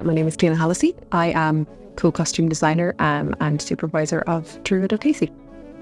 My name is Clíodhna Hallissey. I am co-costume designer and supervisor of DruidO'Casey.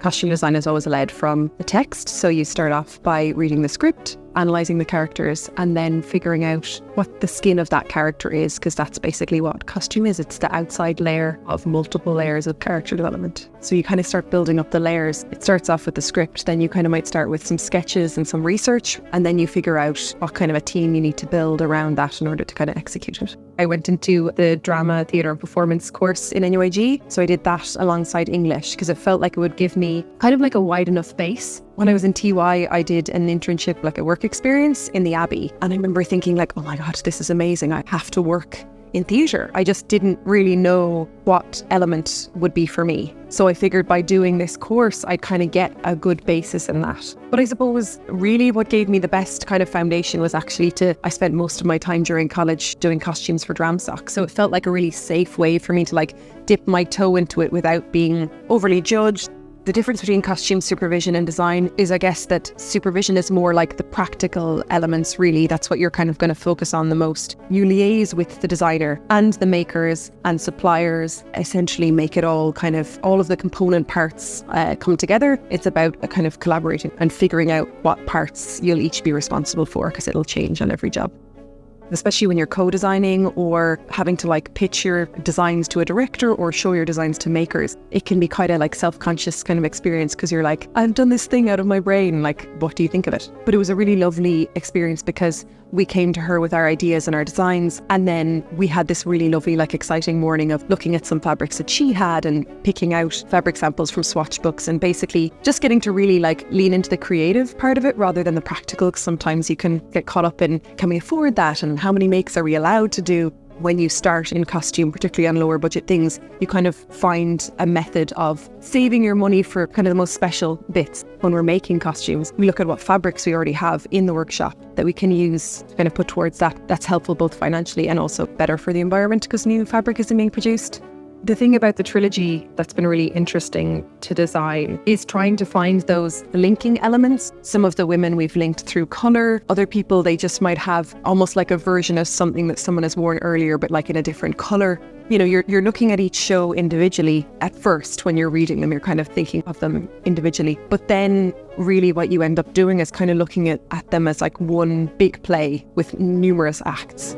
Costume design is always led from the text, so you start off by reading the script, analysing the characters, and then figuring out what the skin of that character is, because that's basically what costume is. It's the outside layer of multiple layers of character development. So you kind of start building up the layers. It starts off with the script, then you kind of might start with some sketches and some research, and then you figure out what kind of a team you need to build around that in order to kind of execute it. I went into the drama, theatre and performance course in NUIG, so I did that alongside English because it felt like it would give me kind of like a wide enough base. When I was in TY, I did an internship, like a work experience in the Abbey, and I remember thinking like, oh my God, this is amazing. I have to work in theatre. I just didn't really know what element would be for me. So I figured by doing this course, I'd kind of get a good basis in that. But I suppose really what gave me the best kind of foundation was actually I spent most of my time during college doing costumes for Dramsoc. So it felt like a really safe way for me to like dip my toe into it without being overly judged. The difference between costume supervision and design is, I guess, that supervision is more like the practical elements, really. That's what you're kind of going to focus on the most. You liaise with the designer and the makers and suppliers, essentially make it all all of the component parts come together. It's about a kind of collaborating and figuring out what parts you'll each be responsible for, because it'll change on every job. Especially when you're co-designing or having to like pitch your designs to a director or show your designs to makers, it can be quite a like self-conscious kind of experience because you're like, I've done this thing out of my brain, like, what do you think of it? But it was a really lovely experience because we came to her with our ideas and our designs, and then we had this really lovely, like, exciting morning of looking at some fabrics that she had and picking out fabric samples from swatch books, and basically just getting to really like lean into the creative part of it rather than the practical, because sometimes you can get caught up in, can we afford that, and how many makes are we allowed to do? When you start in costume, particularly on lower budget things, you kind of find a method of saving your money for kind of the most special bits. When we're making costumes, we look at what fabrics we already have in the workshop that we can use to kind of put towards that. That's helpful both financially and also better for the environment because new fabric isn't being produced. The thing about the trilogy that's been really interesting to design is trying to find those linking elements. Some of the women we've linked through colour. Other people, they just might have almost like a version of something that someone has worn earlier, but like in a different colour. You know, you're looking at each show individually at first. When you're reading them, you're kind of thinking of them individually. But then really what you end up doing is kind of looking at them as like one big play with numerous acts.